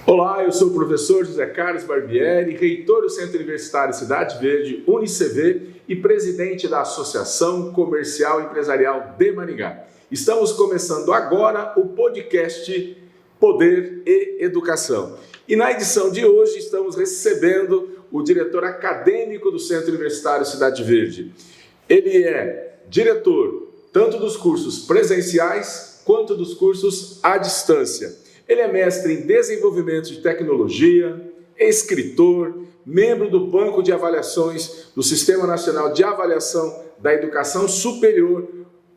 Olá, eu sou o professor José Carlos Barbieri, reitor do Centro Universitário Cidade Verde, UniCV, e presidente da Associação Comercial e Empresarial de Maringá. Estamos começando agora o podcast Poder e Educação. E na edição de hoje estamos recebendo o diretor acadêmico do Centro Universitário Cidade Verde. Ele é diretor tanto dos cursos presenciais quanto dos cursos à distância. Ele é mestre em desenvolvimento de tecnologia, escritor, membro do Banco de Avaliações do Sistema Nacional de Avaliação da Educação Superior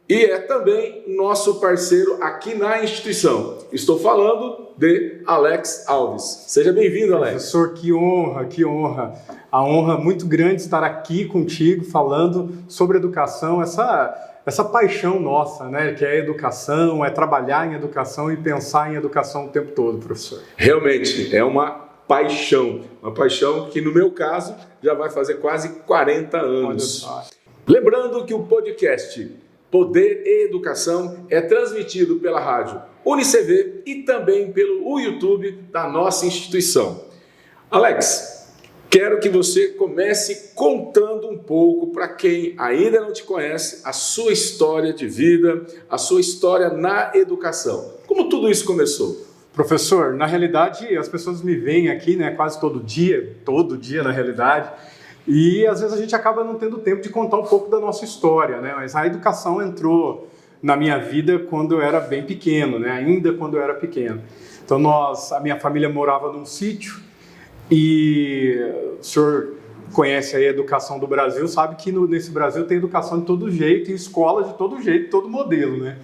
e é também nosso parceiro aqui na instituição. Estou falando de Alex Alves. Seja bem-vindo, Alex. Professor, que honra, que honra. A honra muito grande estar aqui contigo falando sobre educação, essa paixão nossa, né, que é a educação, é trabalhar em educação e pensar em educação o tempo todo, professor. Realmente, é uma paixão que no meu caso já vai fazer quase 40 anos. Lembrando que o podcast Poder e Educação é transmitido pela rádio UniCV e também pelo YouTube da nossa instituição. Alex, quero que você comece contando um pouco para quem ainda não te conhece a sua história de vida, a sua história na educação. Como tudo isso começou? Professor, na realidade as pessoas me veem aqui, né, quase todo dia na realidade, e às vezes a gente acaba não tendo tempo de contar um pouco da nossa história, né? Mas a educação entrou na minha vida quando eu era bem pequeno, né? Ainda quando eu era pequeno. Então a minha família morava num sítio e o senhor conhece aí a educação do Brasil, sabe que nesse Brasil tem educação de todo jeito e escola de todo jeito, todo modelo, né?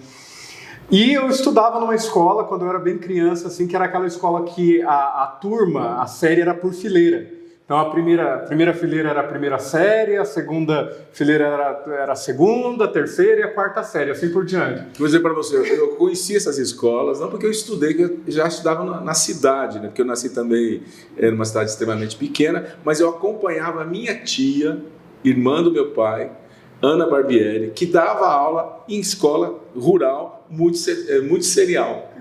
E eu estudava numa escola quando eu era bem criança, assim, que era aquela escola que a turma, a série era por fileira. Então a primeira fileira era a primeira série, a segunda fileira era a segunda, a terceira e a quarta série, assim por diante. Vou dizer para você, eu conheci essas escolas, não porque eu estudei, que eu já estudava na cidade, né? Porque eu nasci também numa cidade extremamente pequena, mas eu acompanhava a minha tia, irmã do meu pai, Ana Barbieri, que dava aula em escola rural multisserial.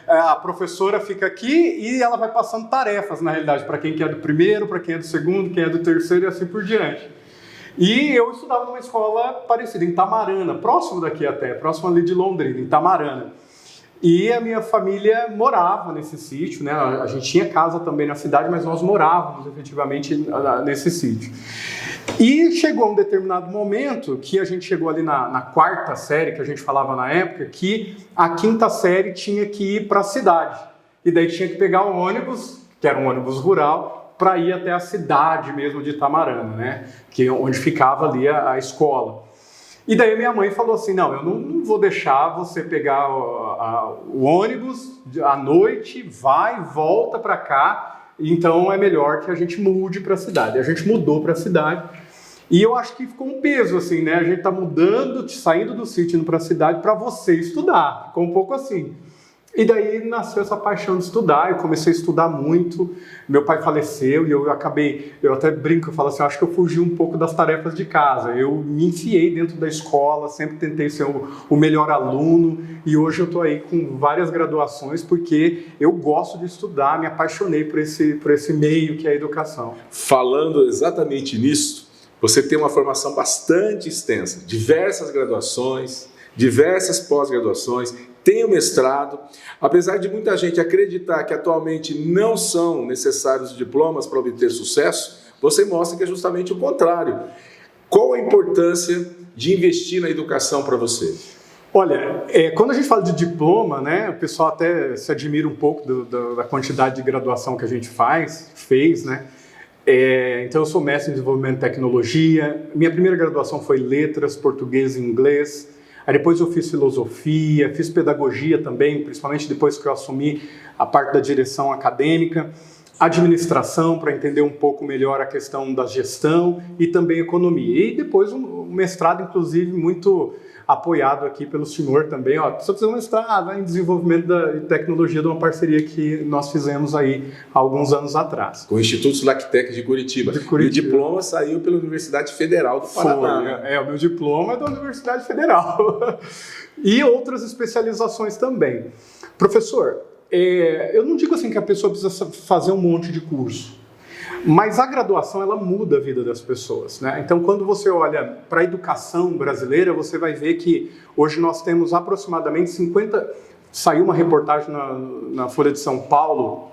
A professora fica aqui e ela vai passando tarefas, na realidade, para quem é do primeiro, para quem é do segundo, quem é do terceiro e assim por diante. E eu estudava numa escola parecida, em Tamarana, próximo daqui até, próximo ali de Londrina, em Tamarana. E a minha família morava nesse sítio, né? A gente tinha casa também na cidade, mas nós morávamos efetivamente nesse sítio. E chegou um determinado momento que a gente chegou ali na quarta série, que a gente falava na época, que a quinta série tinha que ir para a cidade. E daí tinha que pegar um ônibus, que era um ônibus rural, para ir até a cidade mesmo de Itamarana, né? Que é onde ficava ali a escola. E daí minha mãe falou assim, não, eu não vou deixar você pegar o ônibus à noite, vai, volta para cá, então é melhor que a gente mude para a cidade. A gente mudou para a cidade e eu acho que ficou um peso assim, né? A gente tá mudando, saindo do sítio, indo para a cidade para você estudar, ficou um pouco assim. E daí nasceu essa paixão de estudar, eu comecei a estudar muito, meu pai faleceu e eu até brinco, eu falo assim, eu acho que eu fugi um pouco das tarefas de casa, eu me enfiei dentro da escola, sempre tentei ser o melhor aluno e hoje eu estou aí com várias graduações porque eu gosto de estudar, me apaixonei por esse meio que é a educação. Falando exatamente nisso, você tem uma formação bastante extensa, diversas graduações, diversas pós-graduações, tem o mestrado, apesar de muita gente acreditar que atualmente não são necessários diplomas para obter sucesso, você mostra que é justamente o contrário. Qual a importância de investir na educação para você? Olha, quando a gente fala de diploma, né, o pessoal até se admira um pouco da quantidade de graduação que a gente fez, né? Então eu sou mestre em desenvolvimento de tecnologia, minha primeira graduação foi letras, português e inglês. Aí depois eu fiz filosofia, fiz pedagogia também, principalmente depois que eu assumi a parte da direção acadêmica. administração, para entender um pouco melhor a questão da gestão e também economia. E depois um mestrado, inclusive, muito apoiado aqui pelo senhor também. Ó, só precisa um mestrado em desenvolvimento da tecnologia, de uma parceria que nós fizemos aí há alguns anos atrás. Com o Instituto Lactec de Curitiba. E o diploma saiu pela Universidade Federal do Paraná. O meu diploma é da Universidade Federal. E outras especializações também. Professor, eu não digo assim que a pessoa precisa fazer um monte de curso, mas a graduação, ela muda a vida das pessoas, né? Então, quando você olha para a educação brasileira, você vai ver que hoje nós temos aproximadamente 50... Saiu uma reportagem na Folha de São Paulo,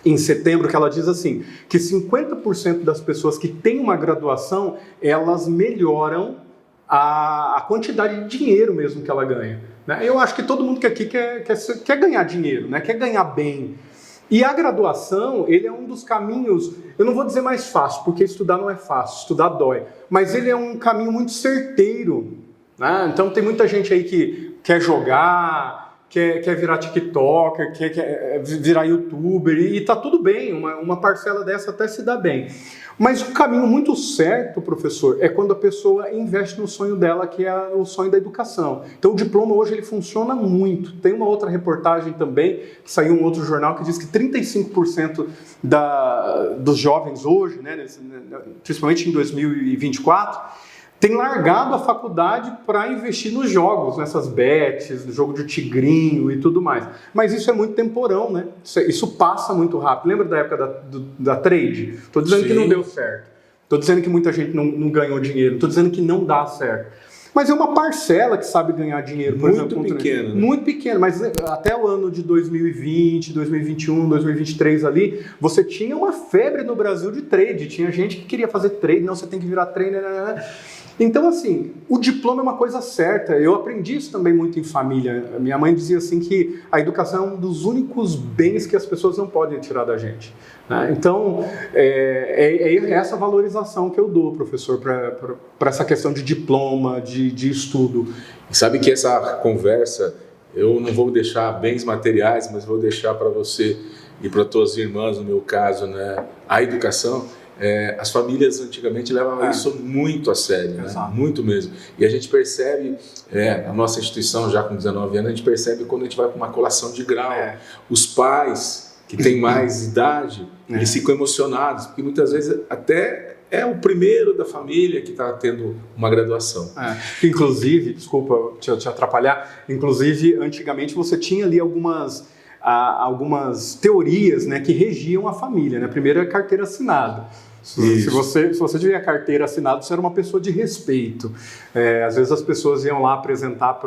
em setembro, que ela diz assim, que 50% das pessoas que têm uma graduação, elas melhoram a quantidade de dinheiro mesmo que ela ganha, né? Eu acho que todo mundo que aqui quer ganhar dinheiro, né? Quer ganhar bem. E a graduação, ele é um dos caminhos, eu não vou dizer mais fácil, porque estudar não é fácil, estudar dói, mas ele é um caminho muito certeiro, né? Então tem muita gente aí que quer jogar, quer virar TikToker, quer virar YouTuber, e tá tudo bem, uma parcela dessa até se dá bem. Mas o caminho muito certo, professor, é quando a pessoa investe no sonho dela, que é o sonho da educação. Então o diploma hoje ele funciona muito. Tem uma outra reportagem também, que saiu em um outro jornal, que diz que 35% dos jovens hoje, né, principalmente em 2024, tem largado a faculdade para investir nos jogos, nessas bets, no jogo de tigrinho e tudo mais. Mas isso é muito temporão, né? Isso passa muito rápido. Lembra da época da trade? Estou dizendo que não deu certo. Estou dizendo que muita gente não ganhou dinheiro. Estou dizendo que não dá certo. Mas é uma parcela que sabe ganhar dinheiro, por exemplo. Muito pequena. Né? Muito pequena, mas até o ano de 2020, 2021, 2023 ali, você tinha uma febre no Brasil de trade. Tinha gente que queria fazer trade, não, você tem que virar trader, né? Então, assim, o diploma é uma coisa certa. Eu aprendi isso também muito em família. Minha mãe dizia assim que a educação é um dos únicos bens que as pessoas não podem tirar da gente, né? Então, é essa valorização que eu dou, professor, para essa questão de diploma, de estudo. Sabe que essa conversa, eu não vou deixar bens materiais, mas vou deixar para você e para tuas irmãs, no meu caso, né, a educação. As famílias antigamente levavam isso muito a sério, né? Muito mesmo. E a gente percebe, a nossa instituição já com 19 anos, a gente percebe quando a gente vai para uma colação de grau. Os pais que têm mais idade, eles ficam emocionados, porque muitas vezes até é o primeiro da família que está tendo uma graduação. Inclusive, desculpa te atrapalhar, inclusive antigamente você tinha ali algumas teorias, né, que regiam a família, né? Primeiro é a carteira assinada. Se você tiver a carteira assinada, você era uma pessoa de respeito. Às vezes as pessoas iam lá apresentar para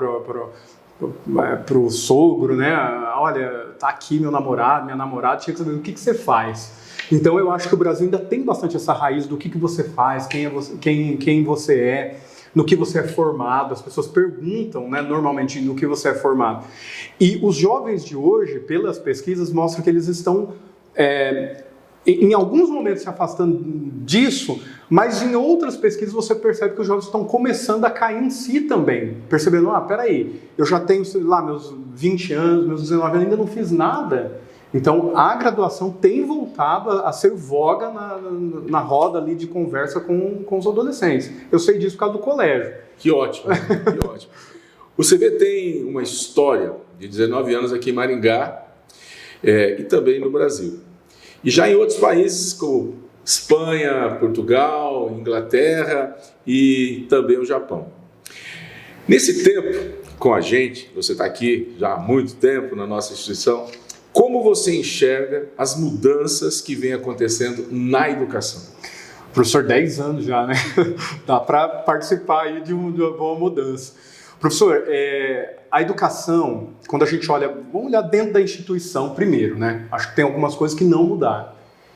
o sogro, né? Olha, tá aqui meu namorado, minha namorada, tinha que saber o que você faz. Então eu acho que o Brasil ainda tem bastante essa raiz do que você faz, quem você é, no que você é formado. As pessoas perguntam, né, normalmente, no que você é formado. E os jovens de hoje, pelas pesquisas, mostram que eles estão, em alguns momentos, se afastando disso, mas em outras pesquisas você percebe que os jovens estão começando a cair em si também, percebendo, peraí, eu já tenho, sei lá, meus 20 anos, meus 19 anos, ainda não fiz nada. Então, a graduação tem voltado a ser voga na roda ali de conversa com os adolescentes. Eu sei disso por causa do colégio. Que ótimo, que ótimo. O CV tem uma história de 19 anos aqui em Maringá e também no Brasil. E já em outros países como Espanha, Portugal, Inglaterra e também o Japão. Nesse tempo com a gente, você está aqui já há muito tempo na nossa instituição, como você enxerga as mudanças que vêm acontecendo na educação? Professor, 10 anos já, né? Dá para participar aí de uma boa mudança. Professor, a educação, quando a gente olha, vamos olhar dentro da instituição primeiro, né? Acho que tem algumas coisas que não mudaram,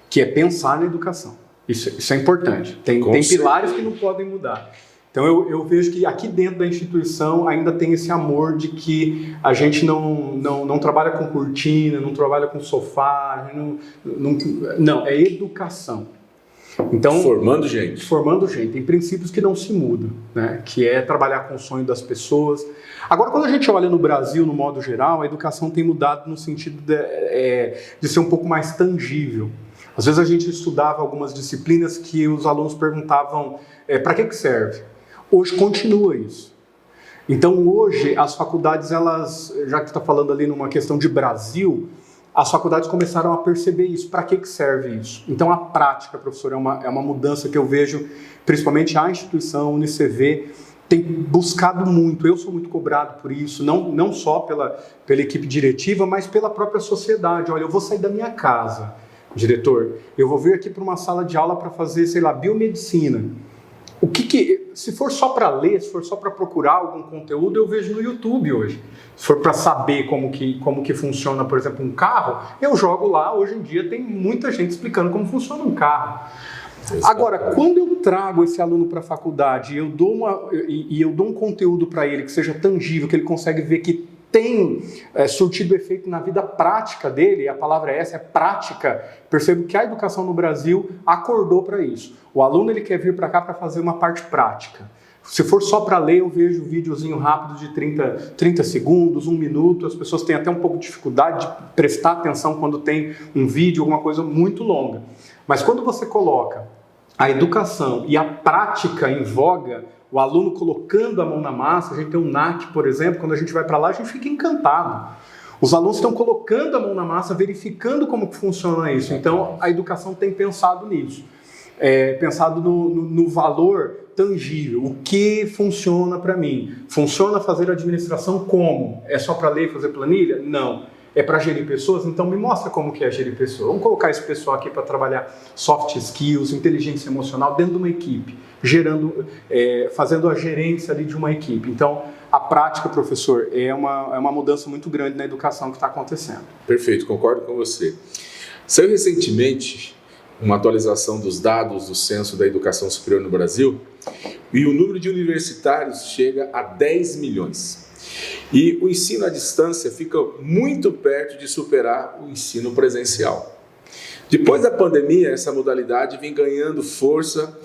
que é pensar na educação. Isso é importante. Tem pilares que não podem mudar. Então eu vejo que aqui dentro da instituição ainda tem esse amor de que a gente não trabalha com cortina, não trabalha com sofá, não, é educação. Então, formando gente. Tem princípios que não se mudam, né? Que é trabalhar com o sonho das pessoas. Agora, quando a gente olha no Brasil, no modo geral, a educação tem mudado no sentido de ser um pouco mais tangível. Às vezes a gente estudava algumas disciplinas que os alunos perguntavam para que serve? Hoje continua isso. Então hoje as faculdades, elas, já que está falando ali numa questão de Brasil, as faculdades começaram a perceber isso. Para que serve isso? Então a prática, professor, é uma mudança que eu vejo, principalmente a instituição, a UniCV, tem buscado muito. Eu sou muito cobrado por isso, não só pela equipe diretiva, mas pela própria sociedade. Olha, eu vou sair da minha casa, diretor, eu vou vir aqui para uma sala de aula para fazer, sei lá, biomedicina. Se for só para ler, se for só para procurar algum conteúdo, eu vejo no YouTube hoje. Se for para saber como que funciona, por exemplo, um carro, eu jogo lá. Hoje em dia tem muita gente explicando como funciona um carro. Agora, quando eu trago esse aluno para a faculdade e eu dou um conteúdo para ele que seja tangível, que ele consegue ver que tem surtido efeito na vida prática dele, a palavra é essa, é prática, percebo que a educação no Brasil acordou para isso. O aluno ele quer vir para cá para fazer uma parte prática. Se for só para ler, eu vejo um videozinho rápido de 30 segundos, 1 minuto, as pessoas têm até um pouco de dificuldade de prestar atenção quando tem um vídeo, alguma coisa muito longa. Mas quando você coloca a educação e a prática em voga, o aluno colocando a mão na massa, a gente tem um NAC, por exemplo, quando a gente vai para lá, a gente fica encantado. Os alunos estão colocando a mão na massa, verificando como que funciona isso. Então, a educação tem pensado nisso. Pensado no valor tangível, o que funciona para mim. Funciona fazer administração como? É só para ler e fazer planilha? Não. É para gerir pessoas? Então me mostra como que é gerir pessoas. Vamos colocar esse pessoal aqui para trabalhar soft skills, inteligência emocional dentro de uma equipe, fazendo a gerência ali de uma equipe. Então, a prática, professor, é uma mudança muito grande na educação que está acontecendo. Perfeito, concordo com você. Saiu recentemente uma atualização dos dados do Censo da Educação Superior no Brasil e o número de universitários chega a 10 milhões. E o ensino à distância fica muito perto de superar o ensino presencial. Depois da pandemia, essa modalidade vem ganhando força.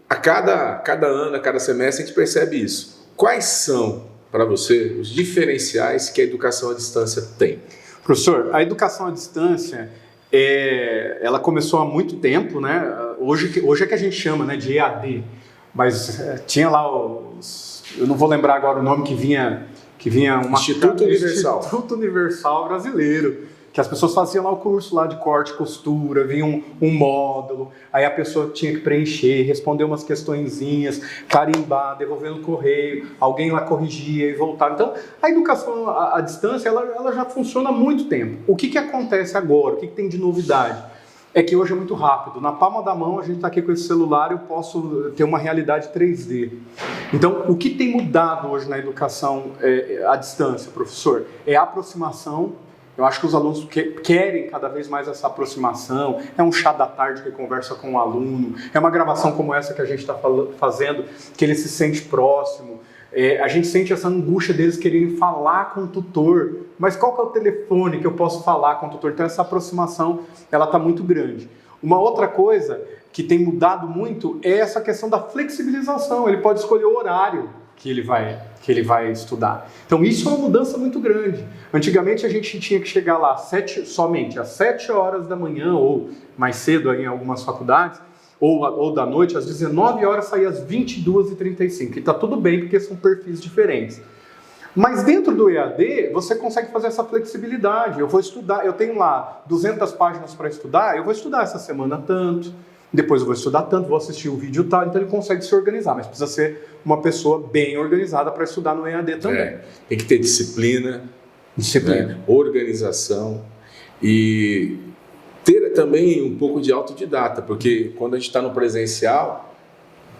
A cada ano, a cada semestre, a gente percebe isso. Quais são, para você, os diferenciais que a educação à distância tem? Professor, a educação à distância, ela começou há muito tempo, né? Hoje é que a gente chama, né, de EAD, mas tinha lá eu não vou lembrar agora o nome que vinha Instituto Universal. Instituto Universal Brasileiro, que as pessoas faziam lá o curso lá de corte e costura, vinha um módulo, aí a pessoa tinha que preencher, responder umas questõezinhas, carimbar, devolver no correio, alguém lá corrigia e voltava. Então, a educação à distância, ela já funciona há muito tempo. O que acontece agora? O que tem de novidade? É que hoje é muito rápido. Na palma da mão, a gente está aqui com esse celular, eu posso ter uma realidade 3D. Então, o que tem mudado hoje na educação à distância, professor? É a aproximação. Eu acho que os alunos querem cada vez mais essa aproximação. É um chá da tarde que conversa com o aluno. É uma gravação como essa que a gente está fazendo, que ele se sente próximo. A gente sente essa angústia deles quererem falar com o tutor. Mas qual que é o telefone que eu posso falar com o tutor? Então essa aproximação, ela está muito grande. Uma outra coisa que tem mudado muito é essa questão da flexibilização. Ele pode escolher o horário que ele vai estudar. Então isso é uma mudança muito grande. Antigamente a gente tinha que chegar lá somente às 7 horas da manhã, ou mais cedo aí em algumas faculdades, ou da noite, às 19 horas, sair às 22h35. E está tudo bem, porque são perfis diferentes. Mas dentro do EAD, você consegue fazer essa flexibilidade. Eu vou estudar, eu tenho lá 200 páginas para estudar, eu vou estudar essa semana tanto, depois eu vou estudar tanto, vou assistir o vídeo tal, então ele consegue se organizar, mas precisa ser uma pessoa bem organizada para estudar no EAD também. Tem que ter disciplina, né? Organização e ter também um pouco de autodidata, porque quando a gente está no presencial,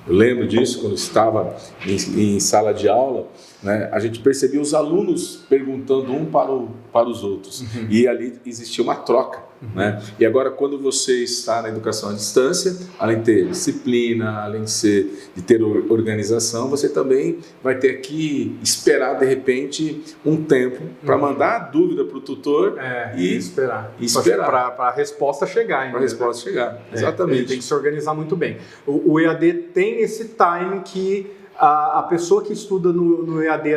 eu lembro disso quando estava em sala de aula, né, a gente percebia os alunos perguntando um para os outros, e ali existia uma troca. Né? E agora, quando você está na educação à distância, além de ter disciplina, além de ter organização, você também vai ter que esperar, de repente, um tempo para mandar a dúvida para o tutor e esperar. Para a resposta chegar. Para a resposta chegar, exatamente. Ele tem que se organizar muito bem. O EAD tem esse time que a pessoa que estuda no EAD,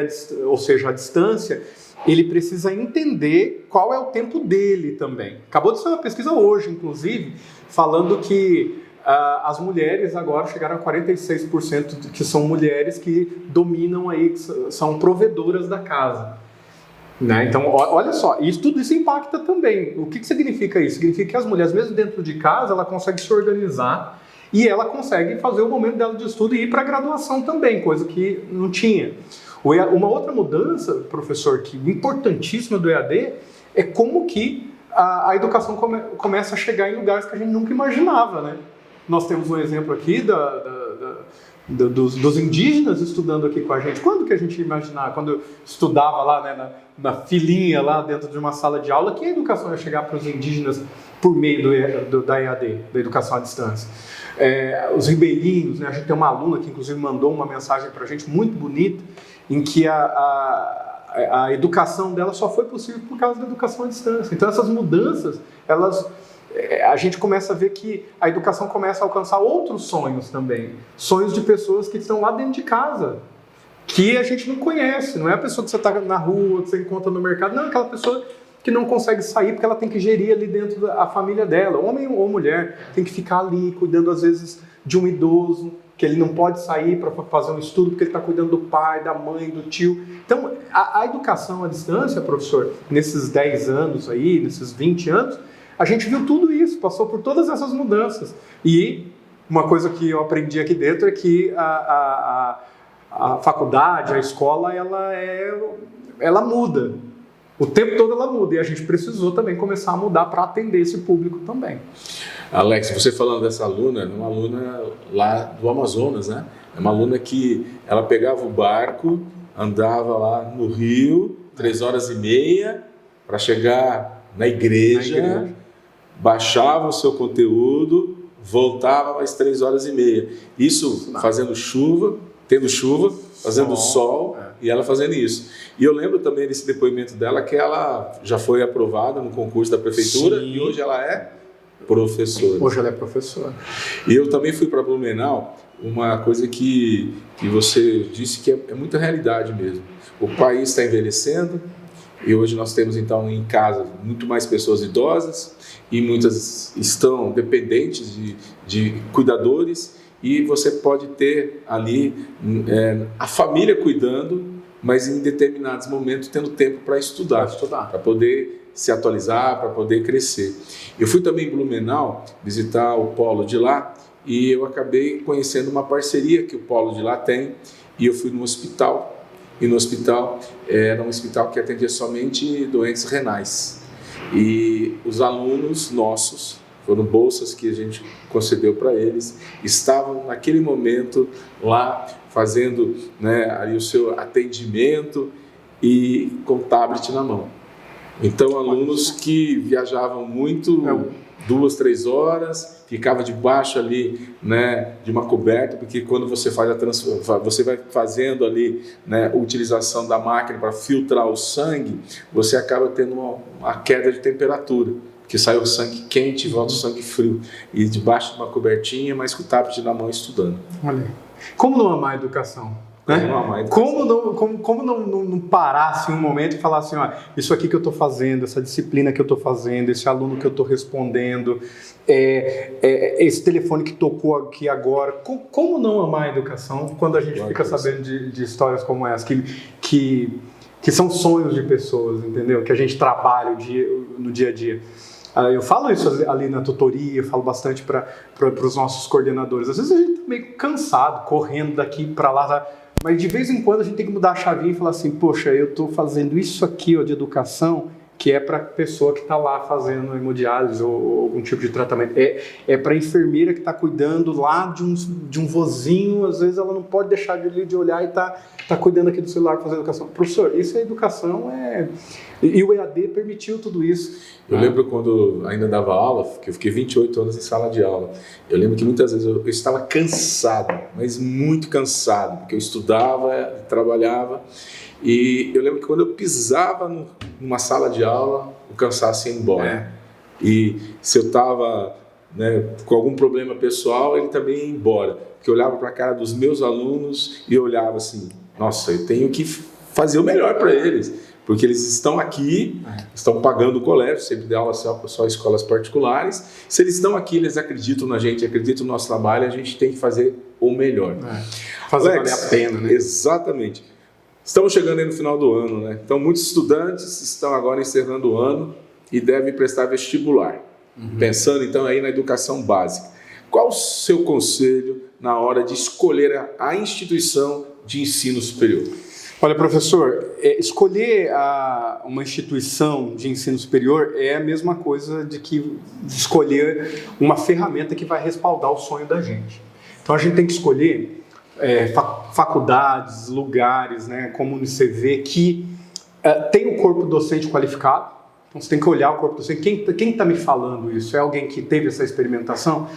ou seja, à distância, ele precisa entender qual é o tempo dele também. Acabou de ser uma pesquisa hoje, inclusive, falando que as mulheres agora chegaram a 46% que são mulheres que dominam aí, que são provedoras da casa. Né? Então, olha só, tudo isso impacta também. O que significa isso? Significa que as mulheres, mesmo dentro de casa, ela consegue se organizar e ela consegue fazer o momento dela de estudo e ir para a graduação também, coisa que não tinha. Uma outra mudança, professor, que importantíssima do EAD, é como que a educação começa a chegar em lugares que a gente nunca imaginava, né? Nós temos um exemplo aqui dos indígenas estudando aqui com a gente. Quando que a gente ia imaginar? Quando eu estudava lá, né, na filinha, lá dentro de uma sala de aula, que a educação ia chegar para os indígenas por meio da EAD, da educação à distância. Os ribeirinhos, né, a gente tem uma aluna que inclusive mandou uma mensagem para a gente muito bonita, em que a educação dela só foi possível por causa da educação à distância. Então essas mudanças, a gente começa a ver que a educação começa a alcançar outros sonhos também. Sonhos de pessoas que estão lá dentro de casa, que a gente não conhece. Não é a pessoa que você está na rua, que você encontra no mercado. Não, é aquela pessoa que não consegue sair porque ela tem que gerir ali dentro da família dela. Homem ou mulher tem que ficar ali cuidando às vezes de um idoso, que ele não pode sair para fazer um estudo porque ele está cuidando do pai, da mãe, do tio. Então, a educação à distância, professor, nesses 10 anos aí, nesses 20 anos, a gente viu tudo isso, passou por todas essas mudanças. E uma coisa que eu aprendi aqui dentro é que a faculdade, a escola, ela muda. O tempo todo ela muda e a gente precisou também começar a mudar para atender esse público também. Alex, você falando dessa aluna, é uma aluna lá do Amazonas, né? É uma aluna que ela pegava o barco, andava lá no rio, 3h30 para chegar na igreja, baixava o seu conteúdo, voltava mais 3h30. Isso fazendo chuva, tendo chuva, fazendo sol e ela fazendo isso. E eu lembro também desse depoimento dela que ela já foi aprovada no concurso da prefeitura. Sim. E hoje ela é professora. Hoje ela é professora. E eu também fui para Blumenau, uma coisa que você disse que é muita realidade mesmo. O país está envelhecendo e hoje nós temos então em casa muito mais pessoas idosas e muitas estão dependentes de cuidadores e você pode ter ali a família cuidando, mas em determinados momentos tendo tempo para estudar, para poder se atualizar, para poder crescer. Eu fui também em Blumenau visitar o polo de lá e eu acabei conhecendo uma parceria que o polo de lá tem e eu fui no hospital. E no hospital era um hospital que atendia somente doentes renais. E os alunos nossos, foram bolsas que a gente concedeu para eles, estavam naquele momento lá fazendo, né, ali o seu atendimento e com tablet na mão. Então, alunos que viajavam muito, 2, 3 horas, ficava debaixo ali, né, de uma coberta, porque quando você você vai fazendo ali, né, a utilização da máquina para filtrar o sangue, você acaba tendo uma queda de temperatura, que sai o sangue quente e volta o sangue frio, e debaixo de uma cobertinha, mas com o tablet na mão estudando. Olha, como não amar a educação? Né? Como não parar assim, um momento e falar assim, ó, isso aqui que eu estou fazendo, essa disciplina que eu estou fazendo, esse aluno que eu estou respondendo, esse telefone que tocou aqui agora, como não amar a educação quando a gente fica sabendo de histórias como essa, que são sonhos de pessoas, entendeu? Que a gente trabalha no dia a dia. Eu falo isso ali na tutoria, eu falo bastante para os nossos coordenadores. Às vezes a gente está meio cansado, correndo daqui para lá, tá? Mas de vez em quando a gente tem que mudar a chavinha e falar assim, poxa, eu estou fazendo isso aqui ó, de educação, que é para a pessoa que está lá fazendo hemodiálise ou algum tipo de tratamento. É para a enfermeira que está cuidando lá de um vozinho, às vezes ela não pode deixar de olhar e está cuidando aqui do celular para fazer educação. Professor, isso é educação, E o EAD permitiu tudo isso. Eu lembro quando ainda dava aula, que eu fiquei 28 anos em sala de aula. Eu lembro que muitas vezes eu estava cansado, mas muito cansado, porque eu estudava, trabalhava. E eu lembro que quando eu pisava numa sala de aula, o cansaço ia embora. E se eu estava né, com algum problema pessoal, ele também ia embora. Porque eu olhava para a cara dos meus alunos e eu olhava assim, nossa, eu tenho que fazer o melhor para eles, porque eles estão aqui, estão pagando o colégio, sempre dá aula só escolas particulares. Se eles estão aqui, eles acreditam na gente, acreditam no nosso trabalho, a gente tem que fazer o melhor. Fazer valer a pena, né? Exatamente. Estamos chegando aí no final do ano, né? Então, muitos estudantes estão agora encerrando o ano e devem prestar vestibular. Pensando, então, aí na educação básica. Qual o seu conselho na hora de escolher a instituição de ensino superior? Olha, professor, escolher uma instituição de ensino superior é a mesma coisa de escolher uma ferramenta que vai respaldar o sonho da gente. Então, a gente tem que escolher faculdades, lugares, né, como o UniCV, que tem um corpo docente qualificado. Então, você tem que olhar o corpo docente. Quem está me falando isso? É alguém que teve essa experimentação?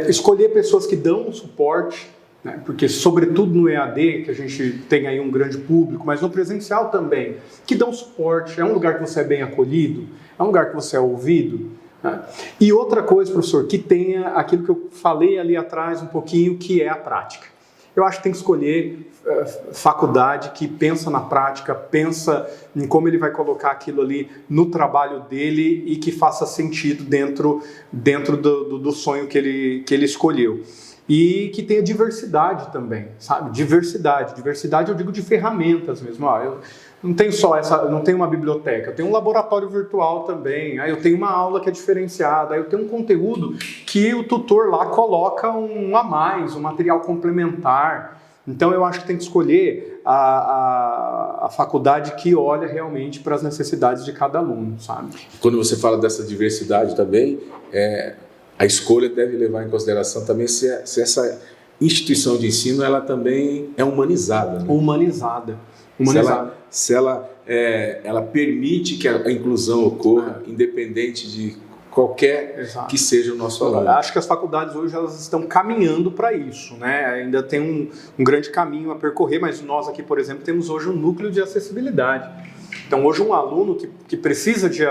Escolher pessoas que dão um suporte, né? Porque, sobretudo no EAD, que a gente tem aí um grande público, mas no presencial também, que dão suporte. É um lugar que você é bem acolhido, é um lugar que você é ouvido. Né? E outra coisa, professor, que tenha aquilo que eu falei ali atrás um pouquinho, que é a prática. Eu acho que tem que escolher faculdade que pensa na prática, pensa em como ele vai colocar aquilo ali no trabalho dele e que faça sentido dentro do sonho que ele escolheu. E que tenha diversidade também, sabe? Diversidade eu digo de ferramentas mesmo. Eu não tenho não tenho uma biblioteca, eu tenho um laboratório virtual também, aí eu tenho uma aula que é diferenciada, aí eu tenho um conteúdo que o tutor lá coloca um a mais, um material complementar. Então eu acho que tem que escolher a faculdade que olha realmente para as necessidades de cada aluno, sabe? Quando você fala dessa diversidade também, a escolha deve levar em consideração também se essa instituição de ensino ela também é humanizada. Né? Humanizada. Se ela permite que a inclusão ocorra, independente de qualquer que seja o nosso aluno. Acho que as faculdades hoje elas estão caminhando para isso, né? Ainda tem um grande caminho a percorrer, mas nós aqui, por exemplo, temos hoje um núcleo de acessibilidade. Então, hoje um aluno que precisa de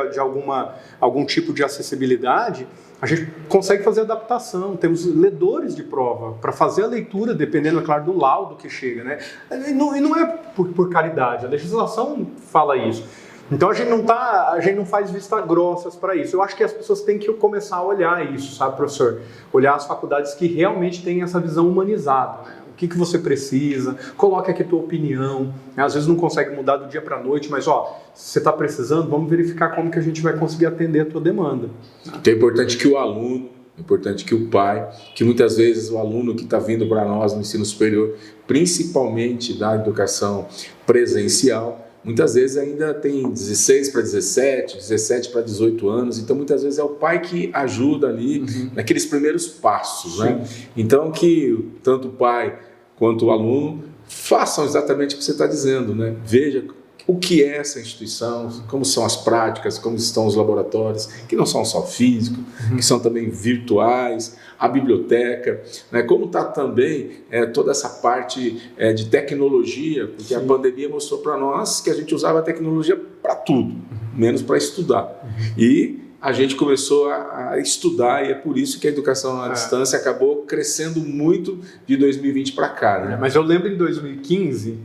algum tipo de acessibilidade, a gente consegue fazer adaptação, temos ledores de prova para fazer a leitura, dependendo, é claro, do laudo que chega, né? E não é por caridade, a legislação fala isso. Então a gente não faz vista grossas para isso. Eu acho que as pessoas têm que começar a olhar isso, sabe, professor? Olhar as faculdades que realmente têm essa visão humanizada, né? O que você precisa, coloque aqui a tua opinião. Às vezes não consegue mudar do dia para a noite, mas se você está precisando, vamos verificar como que a gente vai conseguir atender a tua demanda. Então é importante que o aluno, é importante que o pai, que muitas vezes o aluno que está vindo para nós no ensino superior, principalmente da educação presencial, muitas vezes ainda tem 16 para 17, 17 para 18 anos, então muitas vezes é o pai que ajuda ali naqueles primeiros passos, né? Então que tanto o pai quanto o aluno façam exatamente o que você está dizendo, né? Veja o que é essa instituição, como são as práticas, como estão os laboratórios, que não são só físicos, que são também virtuais, a biblioteca, né? Como está também toda essa parte de tecnologia, porque a pandemia mostrou para nós que a gente usava a tecnologia para tudo, menos para estudar. E a gente começou a estudar e é por isso que a educação à distância acabou crescendo muito de 2020 para cá. Né? Mas eu lembro em 2015...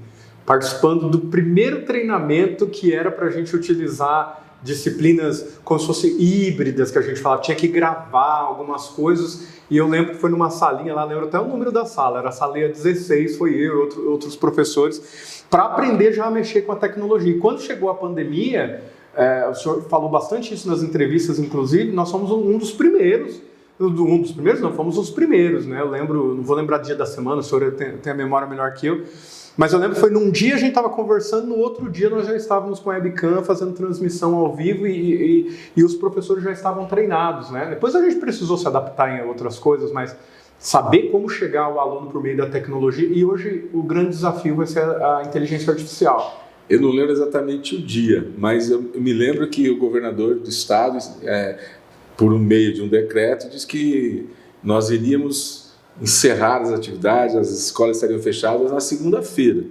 participando do primeiro treinamento que era para a gente utilizar disciplinas como se fossem híbridas, que a gente falava, tinha que gravar algumas coisas, e eu lembro que foi numa salinha lá, lembro até o número da sala, era a salinha 16, foi eu e outros professores, para aprender já a mexer com a tecnologia. E quando chegou a pandemia, o senhor falou bastante isso nas entrevistas, inclusive, nós somos um dos primeiros, fomos os primeiros, né? Eu lembro, não vou lembrar dia da semana, o senhor tem a memória melhor que eu, mas eu lembro que foi num dia a gente estava conversando, no outro dia nós já estávamos com a webcam fazendo transmissão ao vivo e os professores já estavam treinados, né? Depois a gente precisou se adaptar em outras coisas, mas saber como chegar ao aluno por meio da tecnologia, e hoje o grande desafio vai ser a inteligência artificial. Eu não lembro exatamente o dia, mas eu me lembro que o governador do estado, por meio de um decreto, disse que nós iríamos encerrar as atividades, as escolas estariam fechadas na segunda-feira.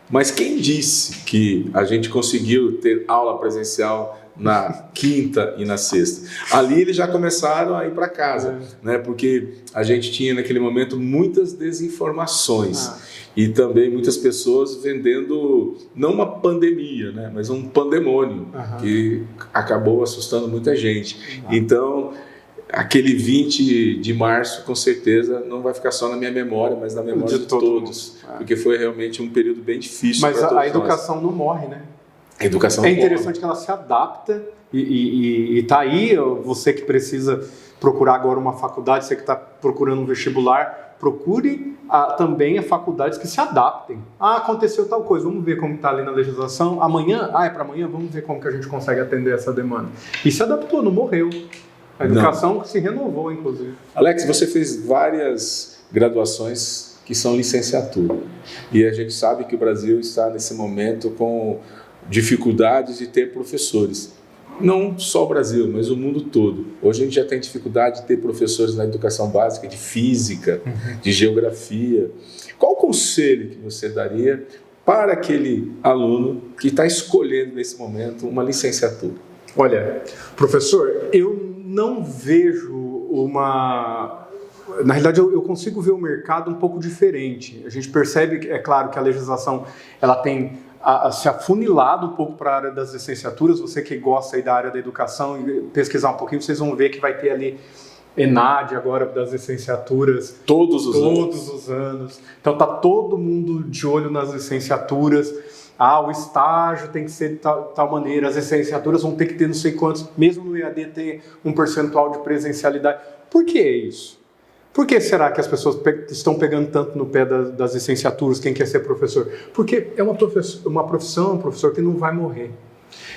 Mas quem disse que a gente conseguiu ter aula presencial na quinta e na sexta. Ali eles já começaram a ir para casa, né? Porque a gente tinha naquele momento muitas desinformações e também muitas pessoas vendendo, não uma pandemia, né? Mas um pandemônio que acabou assustando muita gente. Então, aquele 20 de março, com certeza, não vai ficar só na minha memória, mas na memória de todos, porque foi realmente um período bem difícil. Mas a educação não morre, né? A educação é interessante que ela se adapta e tá aí, você que precisa procurar agora uma faculdade, você que está procurando um vestibular, procure também faculdades que se adaptem. Aconteceu tal coisa, vamos ver como está ali na legislação. Amanhã, é para amanhã, vamos ver como que a gente consegue atender essa demanda. E se adaptou, não morreu. A educação se renovou, inclusive. Alex, você fez várias graduações que são licenciatura. E a gente sabe que o Brasil está nesse momento com dificuldades de ter professores. Não só o Brasil, mas o mundo todo. Hoje a gente já tem dificuldade de ter professores na educação básica de física, de geografia. Qual o conselho que você daria para aquele aluno que está escolhendo nesse momento uma licenciatura? Olha, professor, eu não vejo uma... Na realidade, eu consigo ver o mercado um pouco diferente. A gente percebe, é claro, que a legislação ela tem se afunilado um pouco para a área das licenciaturas. Você que gosta aí da área da educação e pesquisar um pouquinho, vocês vão ver que vai ter ali ENAD agora das licenciaturas todos os anos. Então está todo mundo de olho nas licenciaturas. O estágio tem que ser de tal maneira, as licenciaturas vão ter que ter não sei quantos, mesmo no EAD ter um percentual de presencialidade. Por que isso? Por que será que as pessoas estão pegando tanto no pé das licenciaturas, quem quer ser professor? Porque é uma profissão, um professor que não vai morrer.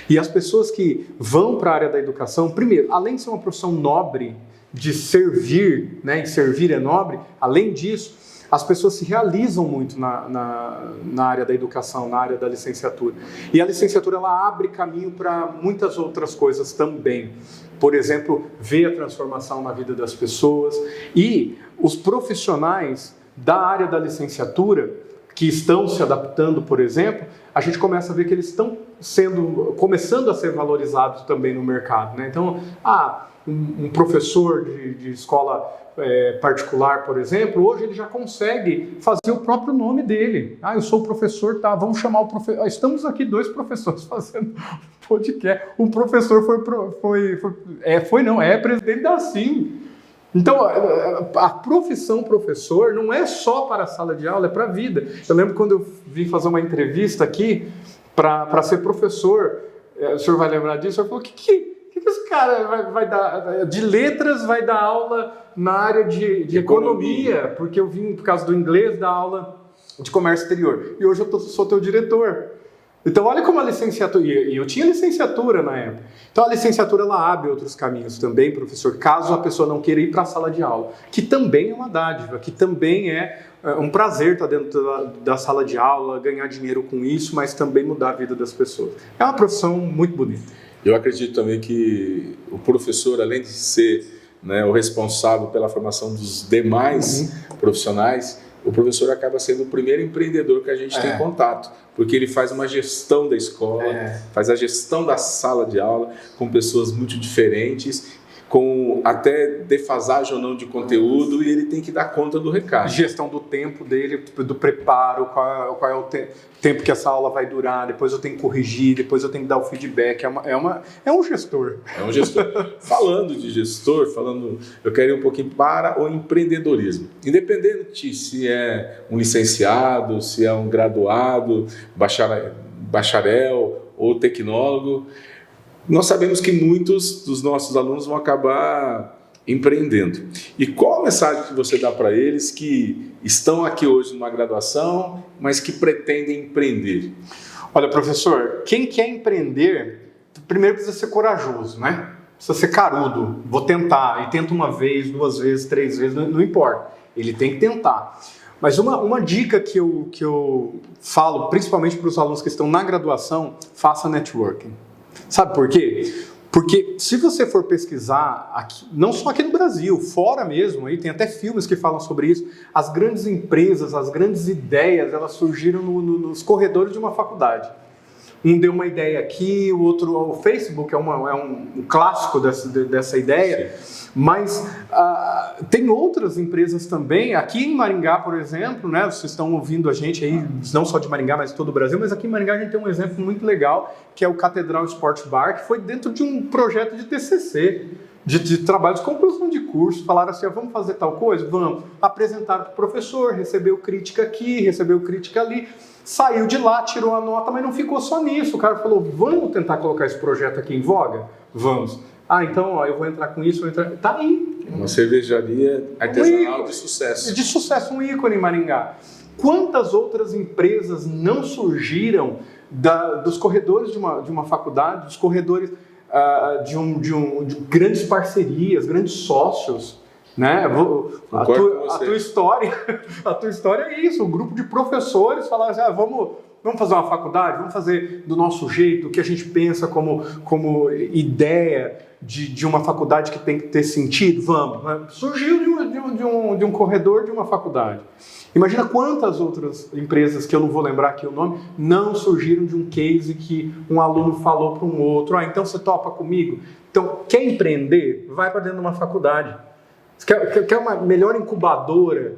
E as pessoas que vão para a área da educação, primeiro, além de ser uma profissão nobre, de servir, né, e servir é nobre, além disso, as pessoas se realizam muito na área da educação, na área da licenciatura. E a licenciatura ela abre caminho para muitas outras coisas também. Por exemplo, ver a transformação na vida das pessoas. E os profissionais da área da licenciatura, que estão se adaptando, por exemplo, a gente começa a ver que eles estão começando a ser valorizados também no mercado, né? Então, um professor de escola particular, por exemplo, hoje ele já consegue fazer o próprio nome dele. Eu sou o professor, vamos chamar o professor. Estamos aqui 2 professores fazendo podcast. Um professor é presidente da Sim. Então, a profissão professor não é só para a sala de aula, é para a vida. Eu lembro quando eu vim fazer uma entrevista aqui para ser professor, o senhor vai lembrar disso, eu falei, o que esse cara vai dar de letras, vai dar aula na área de economia, porque eu vim, por causa do inglês, dar aula de comércio exterior. E hoje eu sou teu diretor. Então, olha como a licenciatura... E eu tinha licenciatura na época. Então, a licenciatura, ela abre outros caminhos também, professor, caso a pessoa não queira ir para a sala de aula, que também é uma dádiva, que também é um prazer estar dentro da sala de aula, ganhar dinheiro com isso, mas também mudar a vida das pessoas. É uma profissão muito bonita. Eu acredito também que o professor, além de ser, né, o responsável pela formação dos demais profissionais, o professor acaba sendo o primeiro empreendedor que a gente tem contato, porque ele faz uma gestão da escola, faz a gestão da sala de aula com pessoas muito diferentes, com até defasagem ou não de conteúdo, e ele tem que dar conta do recado. Gestão do tempo dele, do preparo, qual é o tempo que essa aula vai durar, depois eu tenho que corrigir, depois eu tenho que dar o feedback. É um gestor. É um gestor. Falando de gestor, eu quero ir um pouquinho para o empreendedorismo. Independente se é um licenciado, se é um graduado, bacharel ou tecnólogo, nós sabemos que muitos dos nossos alunos vão acabar empreendendo. E qual a mensagem que você dá para eles que estão aqui hoje numa graduação, mas que pretendem empreender? Olha, professor, quem quer empreender, primeiro precisa ser corajoso, né? Precisa ser carudo. Vou tentar. E tenta uma vez, 2 vezes, 3 vezes, não importa. Ele tem que tentar. Mas uma dica que eu falo, principalmente para os alunos que estão na graduação, faça networking. Sabe por quê? Porque se você for pesquisar, aqui, não só aqui no Brasil, fora mesmo, aí tem até filmes que falam sobre isso, as grandes empresas, as grandes ideias, elas surgiram nos corredores de uma faculdade. Um deu uma ideia aqui, o outro, o Facebook é um clássico dessa ideia. Sim. Mas tem outras empresas também, aqui em Maringá, por exemplo, né, vocês estão ouvindo a gente aí, não só de Maringá, mas de todo o Brasil, mas aqui em Maringá a gente tem um exemplo muito legal, que é o Catedral Sport Bar, que foi dentro de um projeto de TCC, de trabalho de conclusão de curso. Falaram assim, vamos fazer tal coisa? Vamos. Apresentaram para o professor, recebeu crítica aqui, recebeu crítica ali, saiu de lá, tirou a nota, mas não ficou só nisso. O cara falou, vamos tentar colocar esse projeto aqui em voga? Vamos. Então, eu vou entrar com isso, Tá aí. Uma cervejaria artesanal de sucesso. De sucesso, um ícone em Maringá. Quantas outras empresas não surgiram dos corredores de uma faculdade, dos corredores de grandes parcerias, grandes sócios, né? A tua história é isso. Um grupo de professores falaram assim, vamos fazer uma faculdade, vamos fazer do nosso jeito, o que a gente pensa como ideia de uma faculdade que tem que ter sentido, vamos. Surgiu de um corredor de uma faculdade. Imagina quantas outras empresas, que eu não vou lembrar aqui o nome, não surgiram de um case que um aluno falou para um outro, então você topa comigo? Então, quer empreender? Vai para dentro de uma faculdade. Quer uma melhor incubadora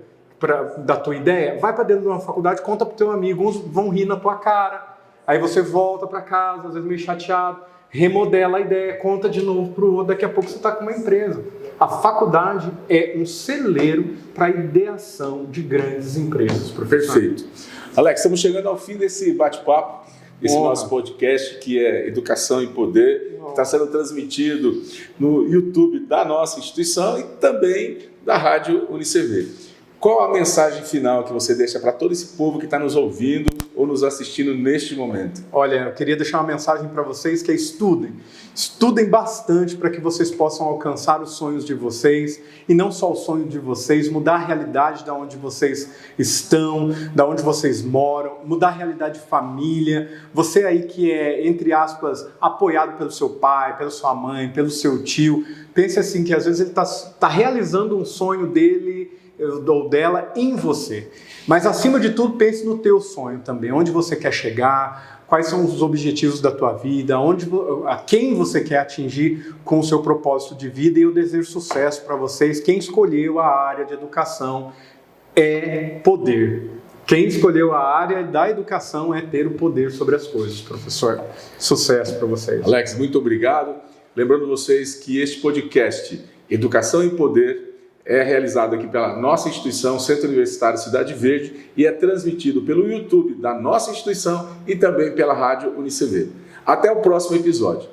da tua ideia? Vai para dentro de uma faculdade, conta para o teu amigo, uns vão rir na tua cara, aí você volta para casa, às vezes meio chateado, remodela a ideia, conta de novo para o outro, daqui a pouco você está com uma empresa. A faculdade é um celeiro para a ideação de grandes empresas, professor. Perfeito. Alex, estamos chegando ao fim desse bate-papo, esse nosso podcast, que é Educação e Poder, que está sendo transmitido no YouTube da nossa instituição e também da Rádio UniCV. Qual a mensagem final que você deixa para todo esse povo que está nos ouvindo ou nos assistindo neste momento? Olha, eu queria deixar uma mensagem para vocês que é estudem. Estudem bastante para que vocês possam alcançar os sonhos de vocês e não só o sonho de vocês, mudar a realidade de onde vocês estão, de onde vocês moram, mudar a realidade de família. Você aí que é, entre aspas, apoiado pelo seu pai, pela sua mãe, pelo seu tio, pense assim que às vezes ele está realizando um sonho dele ou dela em você. Mas acima de tudo, pense no teu sonho também, onde você quer chegar, quais são os objetivos da tua vida, a quem você quer atingir com o seu propósito de vida, e eu desejo sucesso para vocês. Quem escolheu a área de educação é poder. Quem escolheu a área da educação é ter o poder sobre as coisas, professor. Sucesso para vocês. Alex, muito obrigado. Lembrando vocês que este podcast, Educação e Poder, é realizado aqui pela nossa instituição, Centro Universitário Cidade Verde, e é transmitido pelo YouTube da nossa instituição e também pela Rádio UniCV. Até o próximo episódio.